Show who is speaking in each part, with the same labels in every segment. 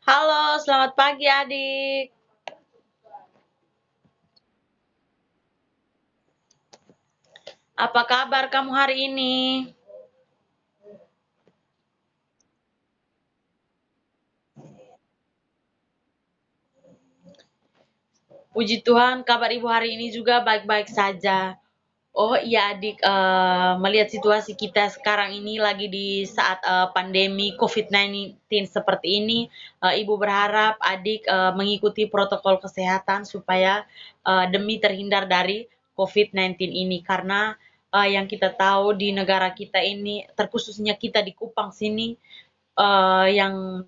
Speaker 1: Halo, selamat pagi adik. Apa kabar kamu hari ini? Puji Tuhan, kabar ibu hari ini juga baik-baik saja. Oh iya adik, melihat situasi kita sekarang ini lagi di saat pandemi COVID-19 seperti ini, ibu berharap adik mengikuti protokol kesehatan supaya demi terhindar dari COVID-19 ini. Karena yang kita tahu di negara kita ini, terkhususnya kita di Kupang sini, yang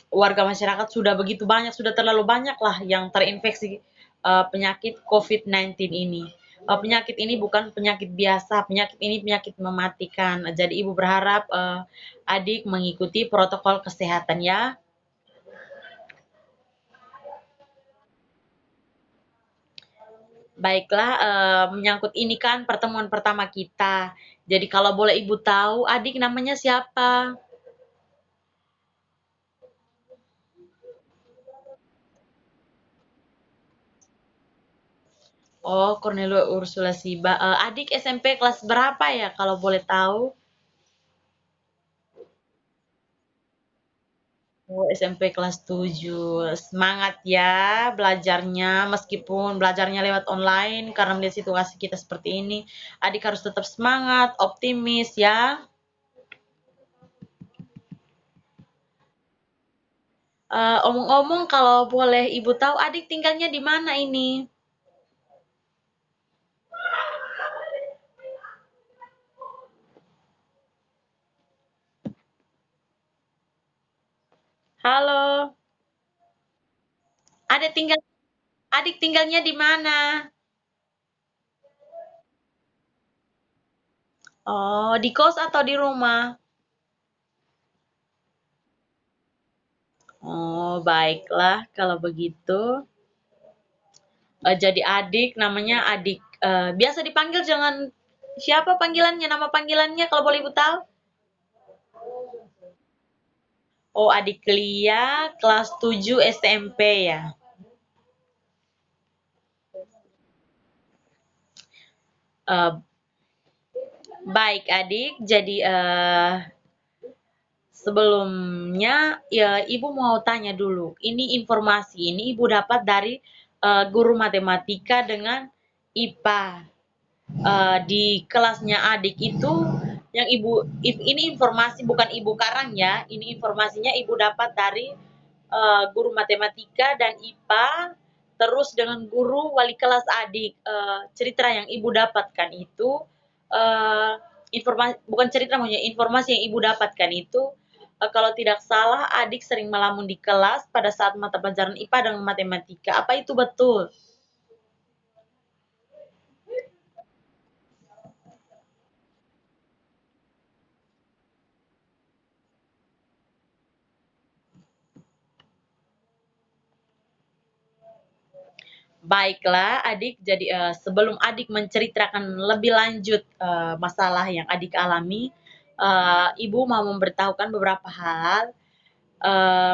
Speaker 1: warga masyarakat sudah begitu banyak, sudah terlalu banyak lah yang terinfeksi penyakit COVID-19 ini. Penyakit ini bukan penyakit biasa, penyakit ini penyakit mematikan. Jadi ibu berharap adik mengikuti protokol kesehatan ya. Baiklah, menyangkut ini kan pertemuan pertama kita. Jadi kalau boleh ibu tahu, adik namanya siapa? Oh, Cornelio Ursula Siba. Adik SMP kelas berapa ya kalau boleh tahu? Oh, SMP kelas 7. Semangat ya belajarnya, meskipun belajarnya lewat online karena melihat situasi kita seperti ini. Adik harus tetap semangat, optimis ya. Omong-omong kalau boleh ibu tahu adik tinggalnya di mana ini? Halo, adik tinggal adik tinggalnya di mana? Oh, di kos atau di rumah? Oh, baiklah kalau begitu. Jadi adik, namanya adik. Biasa dipanggil jangan siapa panggilannya, nama panggilannya kalau boleh ibu tahu? Oh, adik Lia, kelas 7 SMP ya. Eh, Baik adik, jadi sebelumnya ya ibu mau tanya dulu. Ini informasi ini ibu dapat dari guru matematika dengan IPA. Di kelasnya adik itu yang ini informasi bukan ibu karang ya, ini informasinya ibu dapat dari guru matematika dan IPA terus dengan guru wali kelas adik. Cerita yang ibu dapatkan itu uh, informasi bukan cerita, maksudnya informasi yang ibu dapatkan itu kalau tidak salah adik sering melamun di kelas pada saat mata pelajaran IPA dan matematika. Apa itu betul? Baiklah adik, jadi sebelum adik menceritakan lebih lanjut masalah yang adik alami, ibu mau memberitahukan beberapa hal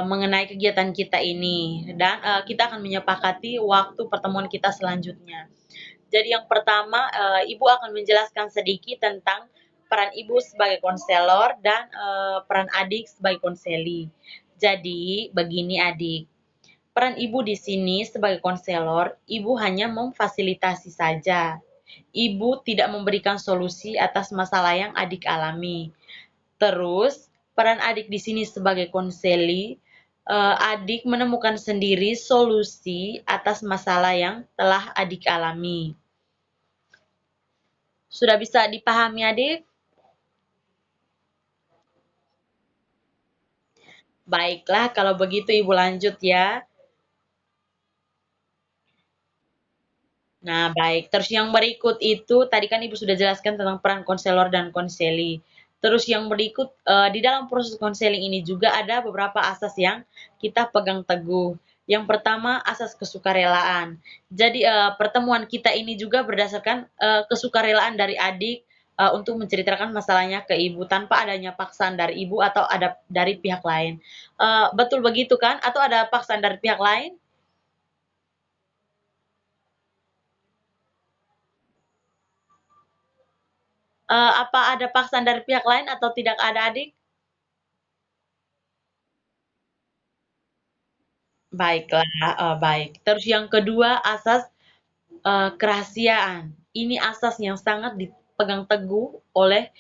Speaker 1: mengenai kegiatan kita ini dan kita akan menyepakati waktu pertemuan kita selanjutnya. Jadi yang pertama, ibu akan menjelaskan sedikit tentang peran ibu sebagai konselor dan peran adik sebagai konseli. Jadi begini adik, peran ibu di sini sebagai konselor, ibu hanya memfasilitasi saja. Ibu tidak memberikan solusi atas masalah yang adik alami. Terus, peran adik di sini sebagai konseli, adik menemukan sendiri solusi atas masalah yang telah adik alami. Sudah bisa dipahami adik? Baiklah, kalau begitu ibu lanjut ya. Nah, baik. Terus yang berikut itu, tadi kan Ibu sudah jelaskan tentang peran konselor dan konseli. Terus yang berikut, di dalam proses konseling ini juga ada beberapa asas yang kita pegang teguh. Yang pertama, asas kesukarelaan. Jadi, pertemuan kita ini juga berdasarkan kesukarelaan dari adik, untuk menceritakan masalahnya ke ibu tanpa adanya paksaan dari ibu atau ada dari pihak lain. Betul begitu kan? Atau ada paksaan dari pihak lain? Apa ada paksaan dari pihak lain atau tidak ada, Adik? Baiklah, baik. Terus yang kedua, asas kerahasiaan. Ini asas yang sangat dipegang teguh oleh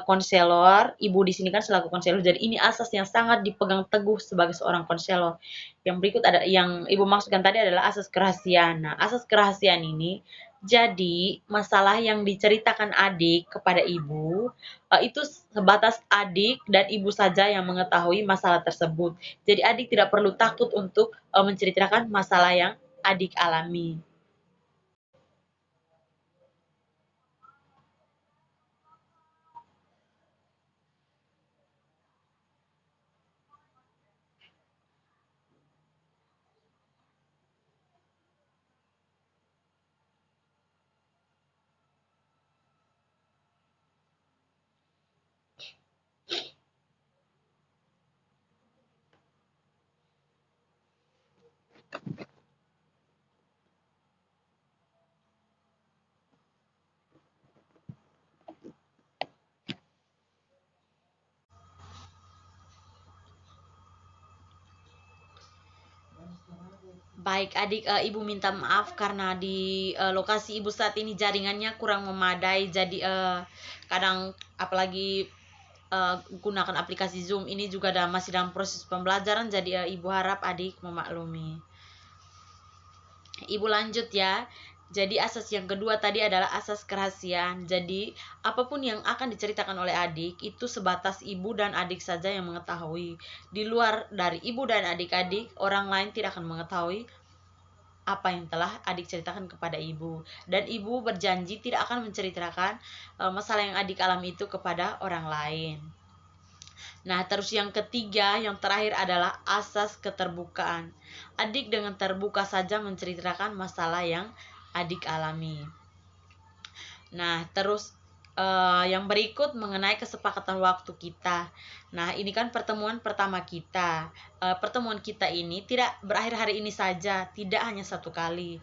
Speaker 1: konselor. Ibu di sini kan selaku konselor, jadi ini asas yang sangat dipegang teguh sebagai seorang konselor. Yang berikut ada yang ibu maksudkan tadi adalah asas kerahasiaan. Nah, asas kerahasiaan ini jadi masalah yang diceritakan adik kepada ibu itu sebatas adik dan ibu saja yang mengetahui masalah tersebut. Jadi adik tidak perlu takut untuk menceritakan masalah yang adik alami. Baik adik, ibu minta maaf karena di lokasi ibu saat ini jaringannya kurang memadai, jadi kadang apalagi gunakan aplikasi Zoom ini juga masih dalam proses pembelajaran, jadi ibu harap adik memaklumi. Ibu lanjut ya. Jadi asas yang kedua tadi adalah asas kerahasiaan. Jadi apapun yang akan diceritakan oleh adik itu sebatas ibu dan adik saja yang mengetahui. Di luar dari ibu dan adik-adik, orang lain tidak akan mengetahui apa yang telah adik ceritakan kepada ibu. Dan ibu berjanji tidak akan menceritakan masalah yang adik alami itu kepada orang lain. Nah, terus yang ketiga, yang terakhir adalah asas keterbukaan. Adik dengan terbuka saja menceritakan masalah yang adik alami. Nah, terus yang berikut mengenai kesepakatan waktu kita. Nah, ini kan pertemuan pertama kita. Pertemuan kita ini tidak berakhir hari ini saja, tidak hanya satu kali.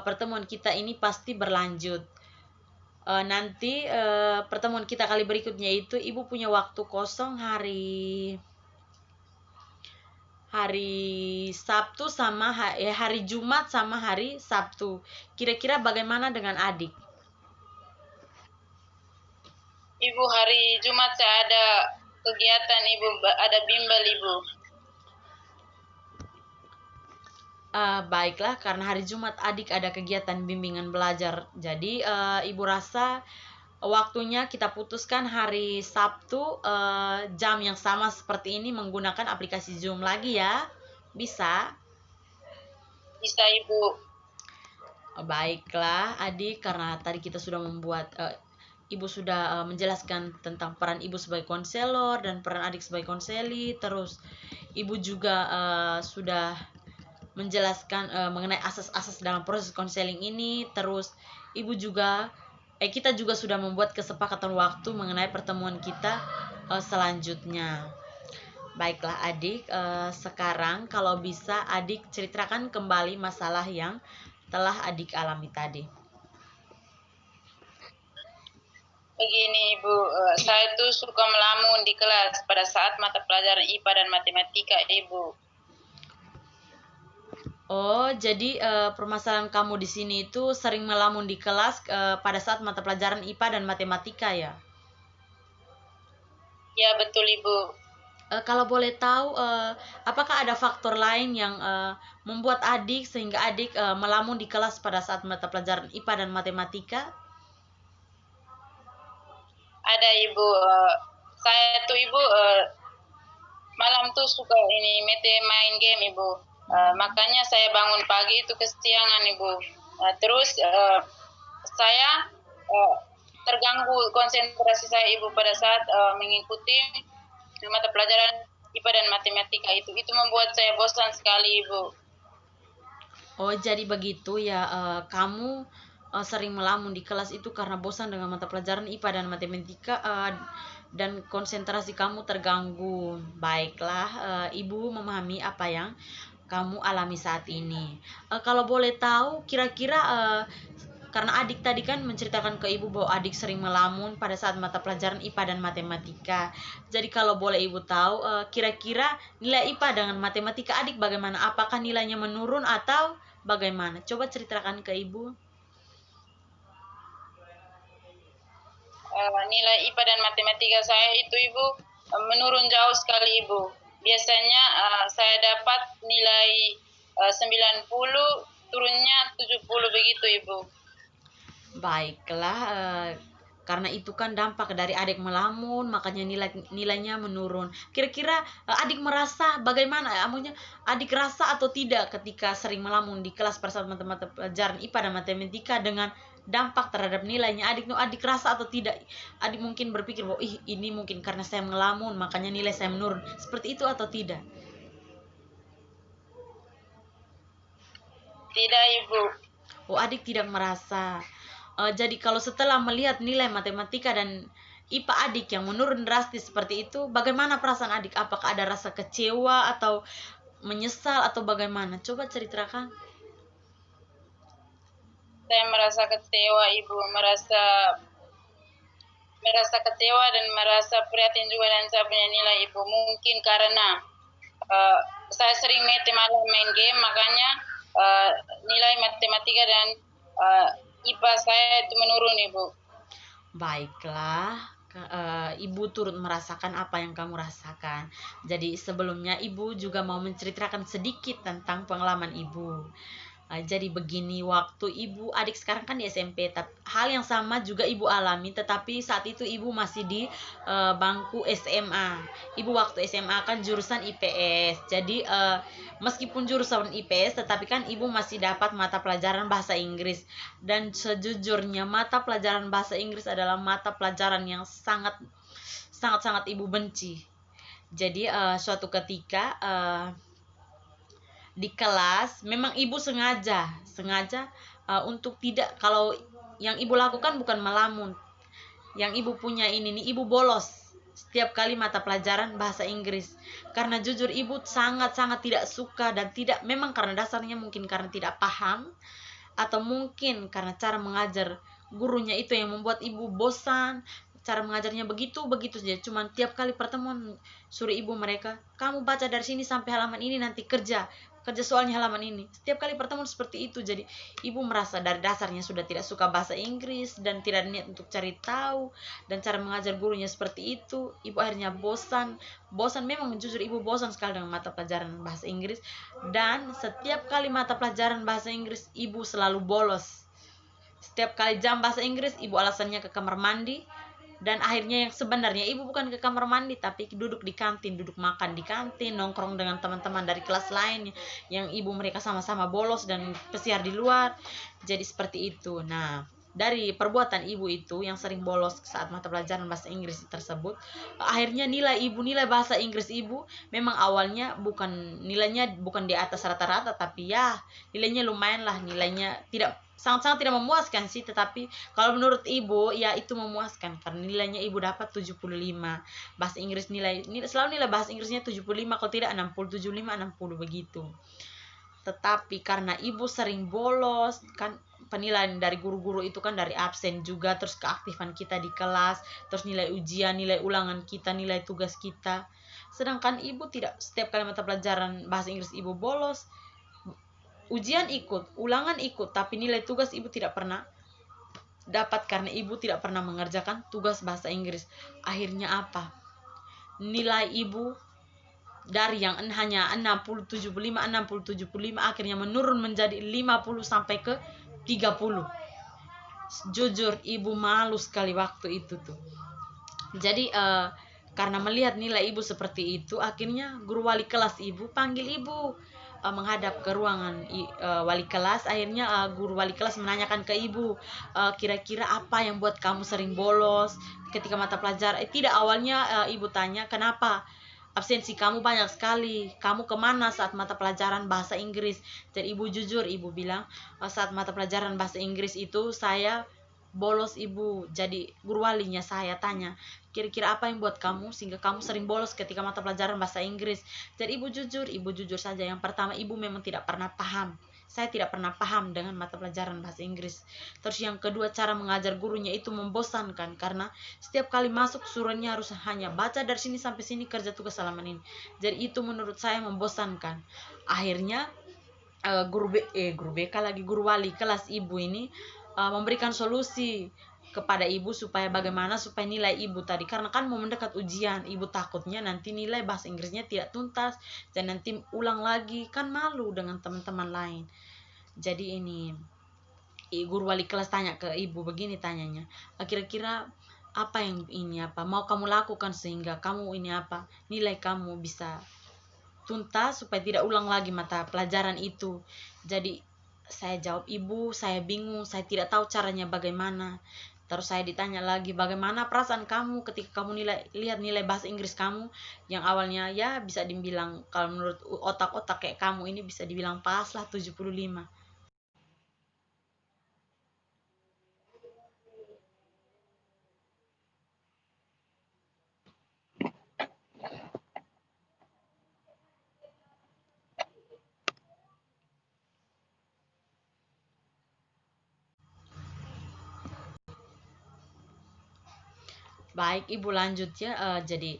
Speaker 1: Pertemuan kita ini pasti berlanjut. Nanti pertemuan kita kali berikutnya itu ibu punya waktu kosong hari Sabtu sama hari Jumat sama hari Sabtu. Kira-kira bagaimana dengan adik?
Speaker 2: Ibu, hari Jumat saya ada kegiatan Ibu, ada bimbel Ibu.
Speaker 1: Baiklah, karena hari Jumat adik ada kegiatan bimbingan belajar. Jadi ibu rasa waktunya kita putuskan hari Sabtu jam yang sama seperti ini menggunakan aplikasi Zoom lagi ya. Bisa?
Speaker 2: Bisa Ibu.
Speaker 1: Baiklah adik, karena tadi kita sudah membuat ibu sudah menjelaskan tentang peran ibu sebagai konselor dan peran adik sebagai konseli. Terus ibu juga sudah menjelaskan mengenai asas-asas dalam proses konseling ini. Terus ibu juga kita juga sudah membuat kesepakatan waktu mengenai pertemuan kita selanjutnya. Baiklah adik, sekarang kalau bisa adik ceritakan kembali masalah yang telah adik alami tadi.
Speaker 2: Begini Ibu, saya tuh suka melamun di kelas pada saat mata pelajaran IPA dan matematika Ibu.
Speaker 1: Oh, jadi permasalahan kamu di sini itu sering melamun di kelas pada saat mata pelajaran IPA dan matematika ya?
Speaker 2: Ya betul Ibu.
Speaker 1: Kalau boleh tahu, apakah ada faktor lain yang membuat adik sehingga adik melamun di kelas pada saat mata pelajaran IPA dan matematika?
Speaker 2: Ada Ibu, saya tuh Ibu malam tuh suka ini main game Ibu. Makanya saya bangun pagi itu kesiangan Ibu. Terus saya terganggu konsentrasi saya Ibu pada saat mengikuti mata pelajaran IPA dan matematika itu. Itu membuat saya bosan sekali Ibu.
Speaker 1: Oh, jadi begitu ya. Kamu sering melamun di kelas itu karena bosan dengan mata pelajaran IPA dan matematika, dan konsentrasi kamu terganggu. Baiklah, Ibu memahami apa yang kamu alami saat ini. Kalau boleh tahu, kira-kira karena adik tadi kan menceritakan ke ibu bahwa adik sering melamun pada saat mata pelajaran IPA dan matematika. Jadi kalau boleh ibu tahu, kira-kira nilai IPA dengan matematika adik bagaimana? Apakah nilainya menurun atau bagaimana? Coba ceritakan ke ibu.
Speaker 2: Nilai IPA dan matematika saya itu Ibu menurun jauh sekali Ibu. Biasanya saya dapat nilai 90, turunnya 70 begitu Ibu.
Speaker 1: Baiklah, karena itu kan dampak dari adik melamun, makanya nilainya menurun. Kira-kira adik merasa bagaimana? Maksudnya adik rasa atau tidak ketika sering melamun di kelas pada saat mata pelajaran IPA dan matematika dengan dampak terhadap nilainya adik rasa atau tidak? Adik mungkin berpikir bahwa ini mungkin karena saya melamun makanya nilai saya menurun. Seperti itu atau tidak?
Speaker 2: Tidak Ibu.
Speaker 1: Oh, adik tidak merasa. Jadi kalau setelah melihat nilai matematika dan IPA adik yang menurun drastis seperti itu, bagaimana perasaan adik? Apakah ada rasa kecewa atau menyesal atau bagaimana? Coba ceritakan.
Speaker 2: Saya merasa kecewa Ibu, merasa kecewa dan merasa prihatin juga dengan saya punya nilai Ibu. Mungkin karena saya sering malam main game, makanya nilai matematika dan IPA saya itu menurun Ibu.
Speaker 1: Baiklah, ibu turut merasakan apa yang kamu rasakan. Jadi sebelumnya ibu juga mau menceritakan sedikit tentang pengalaman ibu. Jadi begini, waktu ibu adik sekarang kan di SMP, hal yang sama juga ibu alami, tetapi saat itu ibu masih di bangku SMA. Ibu waktu SMA kan jurusan IPS, jadi meskipun jurusan IPS, tetapi kan ibu masih dapat mata pelajaran bahasa Inggris. Dan sejujurnya mata pelajaran bahasa Inggris adalah mata pelajaran yang sangat ibu benci. Jadi suatu ketika di kelas memang ibu sengaja untuk tidak, kalau yang ibu lakukan bukan melamun, yang ibu punya ini nih, ibu bolos setiap kali mata pelajaran bahasa Inggris karena jujur ibu sangat tidak suka dan tidak, memang karena dasarnya mungkin karena tidak paham atau mungkin karena cara mengajar gurunya itu yang membuat ibu bosan. Cara mengajarnya begitu saja, cuman tiap kali pertemuan suruh ibu mereka, kamu baca dari sini sampai halaman ini, nanti kerja soalnya halaman ini. Setiap kali pertemuan seperti itu, jadi ibu merasa dari dasarnya sudah tidak suka bahasa Inggris dan tidak niat untuk cari tahu, dan cara mengajar gurunya seperti itu. Ibu akhirnya bosan, memang jujur ibu bosan sekali dengan mata pelajaran bahasa Inggris. Dan setiap kali mata pelajaran bahasa Inggris ibu selalu bolos. Setiap kali jam bahasa Inggris ibu alasannya ke kamar mandi. Dan akhirnya yang sebenarnya ibu bukan ke kamar mandi, tapi duduk di kantin, duduk makan di kantin, nongkrong dengan teman-teman dari kelas lain yang ibu mereka sama-sama bolos dan pesiar di luar. Jadi seperti itu. Nah, dari perbuatan ibu itu yang sering bolos saat mata pelajaran bahasa Inggris tersebut, akhirnya nilai bahasa Inggris ibu memang awalnya nilainya bukan di atas rata-rata, tapi ya nilainya lumayan lah, nilainya sangat tidak memuaskan sih, tetapi kalau menurut ibu ya itu memuaskan karena nilainya ibu dapat 75. Bahasa Inggris selalu nilai bahasa Inggrisnya 75, kalau tidak 60, 75, 60 begitu. Tetapi karena ibu sering bolos kan, penilaian dari guru-guru itu kan dari absen juga, terus keaktifan kita di kelas, terus nilai ujian, nilai ulangan kita, nilai tugas kita. Sedangkan ibu tidak, setiap kali mata pelajaran bahasa Inggris ibu bolos, ujian ikut, ulangan ikut, tapi nilai tugas ibu tidak pernah dapat karena ibu tidak pernah mengerjakan tugas bahasa Inggris. Akhirnya apa? Nilai ibu dari yang hanya 60 75 akhirnya menurun menjadi 50 sampai ke 30. Jujur ibu malu sekali waktu itu tuh. Jadi karena melihat nilai ibu seperti itu, akhirnya guru wali kelas ibu panggil ibu menghadap ke ruangan wali kelas. Akhirnya guru wali kelas menanyakan ke ibu, kira-kira apa yang buat kamu sering bolos ketika mata pelajaran. Tidak, awalnya ibu tanya kenapa absensi kamu banyak sekali. Kamu kemana saat mata pelajaran bahasa Inggris? Jadi ibu jujur, ibu bilang, saat mata pelajaran bahasa Inggris itu saya bolos ibu. Jadi guru walinya saya tanya, kira-kira apa yang buat kamu sehingga kamu sering bolos ketika mata pelajaran bahasa Inggris? Jadi ibu jujur saja. Yang pertama, ibu memang tidak pernah paham. Saya tidak pernah paham dengan mata pelajaran bahasa Inggris. Terus yang kedua, cara mengajar gurunya itu membosankan karena setiap kali masuk suruhnya harus hanya baca dari sini sampai sini, kerja tugas halaman ini. Jadi itu menurut saya membosankan. Akhirnya guru BK lagi, guru wali kelas ibu ini memberikan solusi kepada ibu supaya bagaimana supaya nilai ibu tadi, karena kan mau mendekat ujian, ibu takutnya nanti nilai bahasa Inggrisnya tidak tuntas dan nanti ulang lagi, kan malu dengan teman-teman lain. Jadi ini guru wali kelas tanya ke ibu begini, tanyanya, kira-kira apa yang ini apa mau kamu lakukan sehingga kamu ini apa nilai kamu bisa tuntas supaya tidak ulang lagi mata pelajaran itu. Jadi saya jawab, ibu saya bingung, saya tidak tahu caranya bagaimana. Terus saya ditanya lagi, bagaimana perasaan kamu ketika kamu lihat nilai bahasa Inggris kamu yang awalnya ya bisa dibilang kalau menurut otak-otak kayak kamu ini bisa dibilang pas lah 75. Baik ibu, lanjut ya. Jadi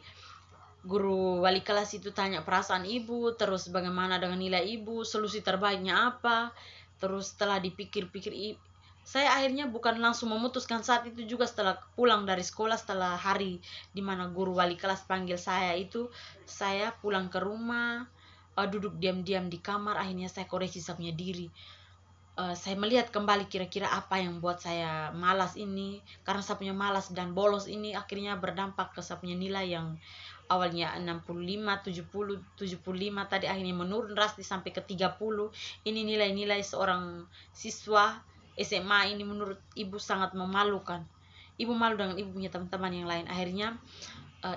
Speaker 1: guru wali kelas itu tanya perasaan ibu, terus bagaimana dengan nilai ibu, solusi terbaiknya apa. Terus setelah dipikir-pikir, saya akhirnya bukan langsung memutuskan saat itu juga, setelah pulang dari sekolah, setelah hari dimana guru wali kelas panggil saya itu, saya pulang ke rumah, duduk diam-diam di kamar. Akhirnya saya koreksi saya punya diri. Saya melihat kembali kira-kira apa yang buat saya malas ini, karena saya punya malas dan bolos ini akhirnya berdampak ke saya punya nilai yang awalnya 65, 70, 75 tadi akhirnya menurun drastis sampai ke 30. Ini nilai-nilai seorang siswa SMA ini menurut ibu sangat memalukan. Ibu malu dengan ibu punya teman-teman yang lain. Akhirnya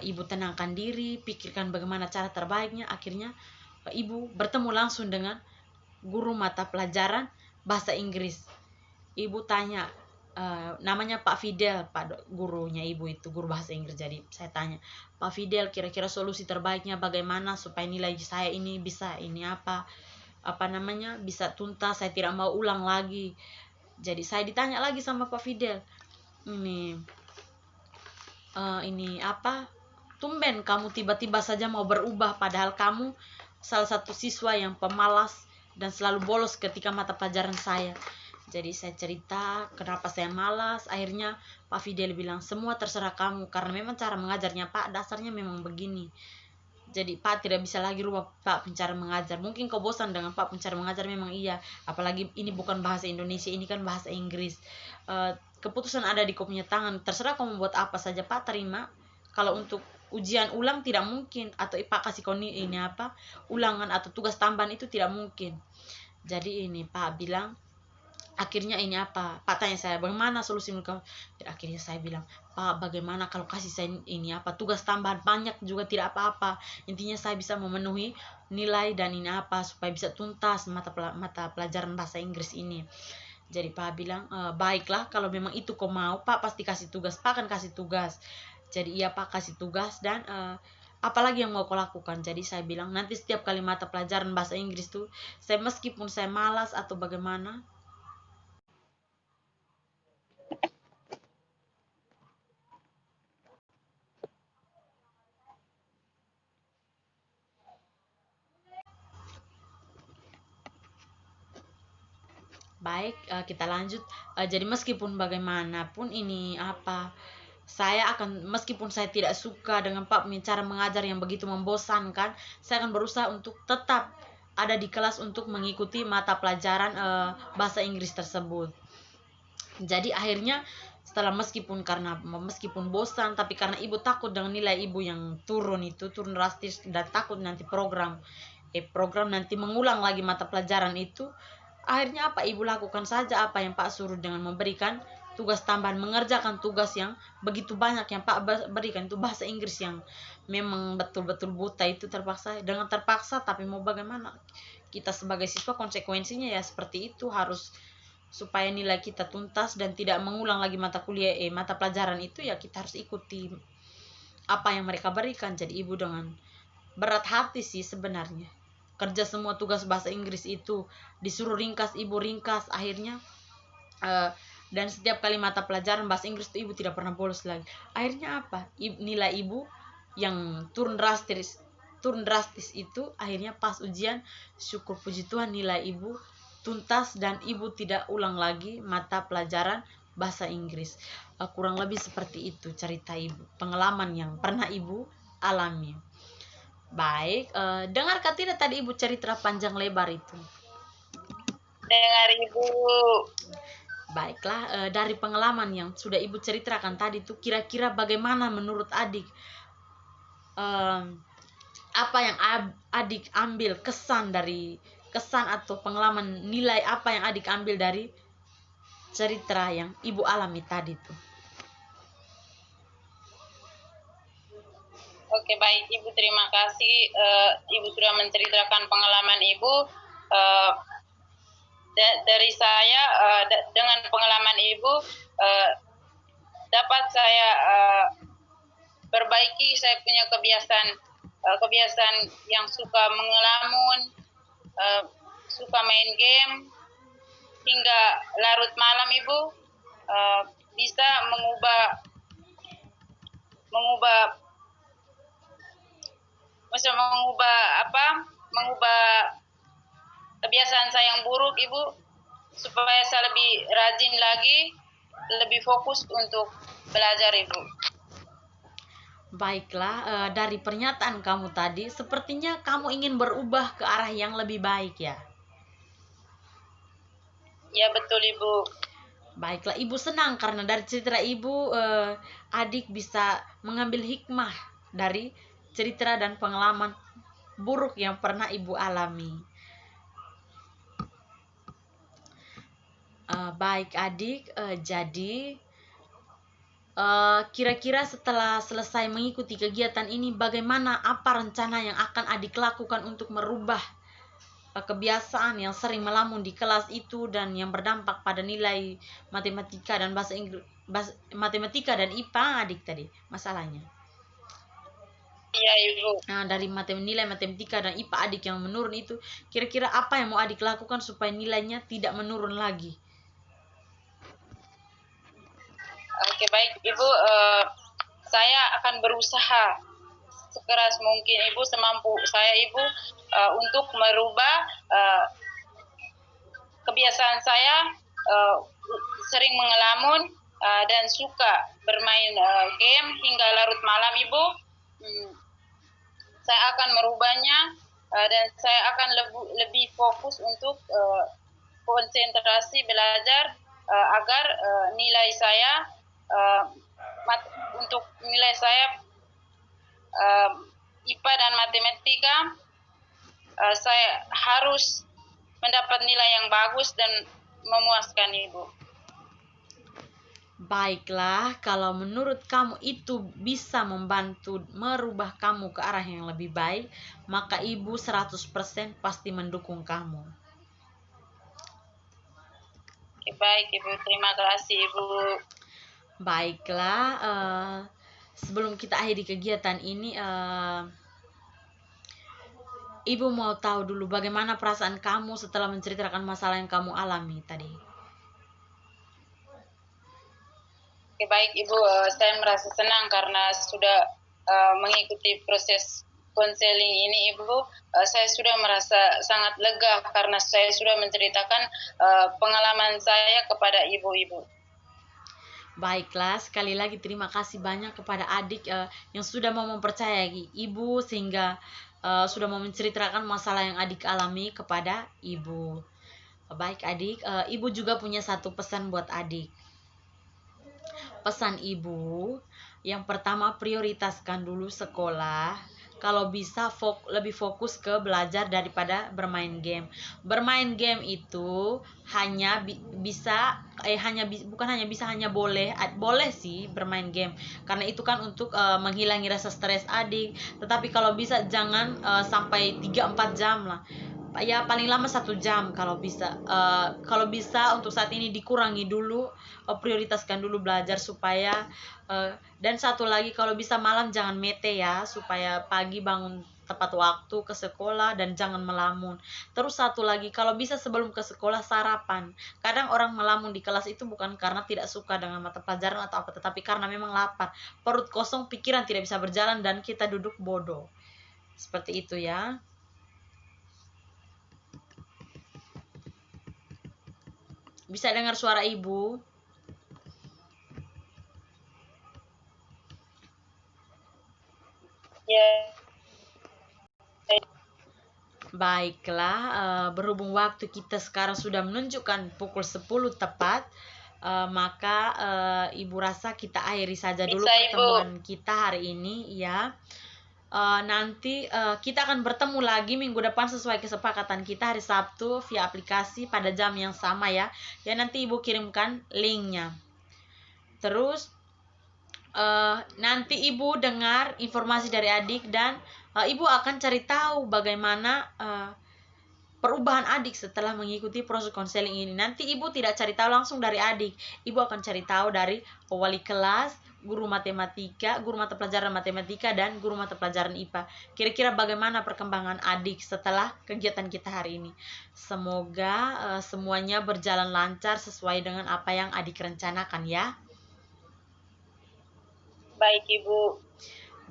Speaker 1: ibu tenangkan diri, pikirkan bagaimana cara terbaiknya. Akhirnya ibu bertemu langsung dengan guru mata pelajaran bahasa Inggris. Ibu tanya, namanya Pak Fidel, gurunya ibu itu guru bahasa Inggris. Jadi saya tanya, Pak Fidel, kira-kira solusi terbaiknya bagaimana supaya nilai saya ini bisa ini apa namanya bisa tuntas, saya tidak mau ulang lagi. Jadi saya ditanya lagi sama Pak Fidel, ini apa, tumben kamu tiba-tiba saja mau berubah padahal kamu salah satu siswa yang pemalas dan selalu bolos ketika mata pelajaran saya. Jadi saya cerita kenapa saya malas. Akhirnya Pak Fidel bilang, semua terserah kamu karena memang cara mengajarnya Pak dasarnya memang begini. Jadi Pak tidak bisa lagi rubah Pak pencara mengajar. Mungkin kau bosan dengan Pak pencara mengajar, memang iya. Apalagi ini bukan bahasa Indonesia, ini kan bahasa Inggris. Keputusan ada di kau punya tangan. Terserah kau membuat apa saja Pak, terima. Kalau untuk ujian ulang tidak mungkin, atau Pak kasih kau ini apa ulangan atau tugas tambahan itu tidak mungkin. Jadi ini Pak bilang, akhirnya ini apa Pak tanya saya bagaimana solusi mereka. Akhirnya saya bilang, Pak bagaimana kalau kasih saya ini apa tugas tambahan banyak juga tidak apa-apa, intinya saya bisa memenuhi nilai dan ini apa supaya bisa tuntas mata pelajaran bahasa Inggris ini. Jadi Pak bilang, baiklah kalau memang itu kau mau Pak pasti kasih tugas, Pak akan kasih tugas. Jadi iya Pak kasih tugas dan apalagi yang mau kau lakukan. Jadi saya bilang nanti setiap kali mata pelajaran bahasa Inggris tuh saya meskipun saya malas atau bagaimana. Baik, kita lanjut. Jadi meskipun bagaimanapun ini apa, saya akan meskipun saya tidak suka dengan Pak cara mengajar yang begitu membosankan, saya akan berusaha untuk tetap ada di kelas untuk mengikuti mata pelajaran bahasa Inggris tersebut. Jadi akhirnya setelah meskipun bosan, tapi karena ibu takut dengan nilai ibu yang turun drastis dan takut nanti program nanti mengulang lagi mata pelajaran itu. Akhirnya apa ibu lakukan saja apa yang Pak suruh dengan memberikan tugas tambahan, mengerjakan tugas yang begitu banyak yang Pak berikan. Itu bahasa Inggris yang memang betul-betul buta, itu terpaksa, dengan terpaksa, tapi mau bagaimana, kita sebagai siswa konsekuensinya ya seperti itu, harus supaya nilai kita tuntas dan tidak mengulang lagi mata pelajaran itu, ya kita harus ikuti apa yang mereka berikan. Jadi ibu dengan berat hati sih sebenarnya kerja semua tugas bahasa Inggris itu, disuruh ringkas, ibu ringkas akhirnya. Dan setiap kali mata pelajaran bahasa Inggris itu ibu tidak pernah bolos lagi. Akhirnya apa? Nilai ibu yang turun drastis itu akhirnya pas ujian, syukur puji Tuhan nilai ibu tuntas dan ibu tidak ulang lagi mata pelajaran bahasa Inggris. Kurang lebih seperti itu cerita ibu, pengalaman yang pernah ibu alami. Baik, dengarkah tidak tadi ibu cerita panjang lebar itu?
Speaker 2: Dengar ibu.
Speaker 1: Baiklah, dari pengalaman yang sudah ibu ceritakan tadi itu, kira-kira bagaimana menurut adik, apa yang adik ambil kesan atau pengalaman, nilai apa yang adik ambil dari cerita yang ibu alami tadi itu?
Speaker 2: Oke, baik ibu, terima kasih. Ibu sudah menceritakan pengalaman ibu. Dari saya, dengan pengalaman ibu, dapat saya perbaiki saya punya kebiasaan yang suka mengelamun, suka main game hingga larut malam ibu. Bisa mengubah kebiasaan saya yang buruk ibu, supaya saya lebih rajin lagi, lebih fokus untuk belajar ibu.
Speaker 1: Baiklah, dari pernyataan kamu tadi sepertinya kamu ingin berubah ke arah yang lebih baik ya?
Speaker 2: Ya betul ibu.
Speaker 1: Baiklah, ibu senang karena dari cerita ibu, adik bisa mengambil hikmah dari cerita dan pengalaman buruk yang pernah ibu alami. Baik adik, jadi kira-kira setelah selesai mengikuti kegiatan ini, bagaimana, apa rencana yang akan adik lakukan untuk merubah kebiasaan yang sering melamun di kelas itu dan yang berdampak pada nilai matematika dan bahasa Inggris, matematika dan IPA adik tadi masalahnya?
Speaker 2: Iya ibu.
Speaker 1: Nah, dari nilai matematika dan IPA adik yang menurun itu, kira-kira apa yang mau adik lakukan supaya nilainya tidak menurun lagi?
Speaker 2: Oke, baik ibu. Saya akan berusaha sekeras mungkin ibu, semampu saya ibu, untuk merubah kebiasaan saya sering mengelamun dan suka bermain game hingga larut malam ibu. Saya akan merubahnya dan saya akan lebih fokus untuk konsentrasi belajar agar nilai saya untuk nilai saya IPA dan matematika, saya harus mendapat nilai yang bagus dan memuaskan ibu.
Speaker 1: Baiklah, kalau menurut kamu itu bisa membantu merubah kamu ke arah yang lebih baik, maka ibu 100% pasti mendukung kamu.
Speaker 2: Oke, baik ibu, terima kasih ibu.
Speaker 1: Baiklah, sebelum kita akhiri kegiatan ini, ibu mau tahu dulu bagaimana perasaan kamu setelah menceritakan masalah yang kamu alami tadi.
Speaker 2: Oke, baik ibu, saya merasa senang karena sudah mengikuti proses konseling ini ibu. Saya sudah merasa sangat lega karena saya sudah menceritakan pengalaman saya kepada ibu-ibu.
Speaker 1: Baiklah, sekali lagi terima kasih banyak kepada adik yang sudah mau mempercayai ibu sehingga sudah mau menceritakan masalah yang adik alami kepada ibu. Baik adik, ibu juga punya satu pesan buat adik. Pesan ibu, yang pertama prioritaskan dulu sekolah, kalau bisa lebih fokus ke belajar daripada bermain game. Bermain game itu hanya bisa bukan hanya bisa, hanya boleh sih bermain game karena itu kan untuk menghilangi rasa stres adik, tetapi kalau bisa jangan sampai 3-4 jam lah, ya paling lama 1 jam kalau bisa. Kalau bisa untuk saat ini dikurangi dulu, prioritaskan dulu belajar supaya dan satu lagi kalau bisa malam jangan mete ya, supaya pagi bangun tepat waktu ke sekolah dan jangan melamun. Terus satu lagi kalau bisa sebelum ke sekolah sarapan. Kadang orang melamun di kelas itu bukan karena tidak suka dengan mata pelajaran atau apa, tetapi karena memang lapar, perut kosong, pikiran tidak bisa berjalan dan kita duduk bodoh. Seperti itu ya. Bisa dengar suara ibu?
Speaker 2: Ya.
Speaker 1: Baiklah, berhubung waktu kita sekarang sudah menunjukkan pukul 10 tepat, maka Ibu rasa kita akhiri saja dulu
Speaker 2: Bisa, Ibu.
Speaker 1: pertemuan kita hari ini ya. Nanti kita akan bertemu lagi minggu depan sesuai kesepakatan kita hari Sabtu via aplikasi pada jam yang sama ya. Ya nanti Ibu kirimkan linknya. Terus nanti Ibu dengar informasi dari adik dan Ibu akan cari tahu bagaimana perubahan adik setelah mengikuti proses konseling ini. Nanti Ibu tidak cari tahu langsung dari adik. Ibu akan cari tahu dari wali kelas, guru matematika, guru mata pelajaran matematika, dan guru mata pelajaran IPA. Kira-kira bagaimana perkembangan adik setelah kegiatan kita hari ini. Semoga semuanya berjalan lancar sesuai dengan apa yang adik rencanakan ya.
Speaker 2: Baik, Ibu.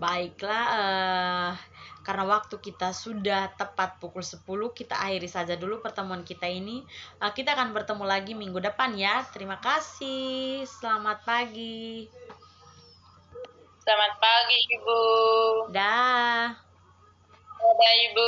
Speaker 1: Baiklah, karena waktu kita sudah tepat pukul 10, kita akhiri saja dulu pertemuan kita ini. Kita akan bertemu lagi minggu depan ya. Terima kasih. Selamat pagi.
Speaker 2: Selamat pagi, Ibu.
Speaker 1: Dah.
Speaker 2: Dadah, Ibu.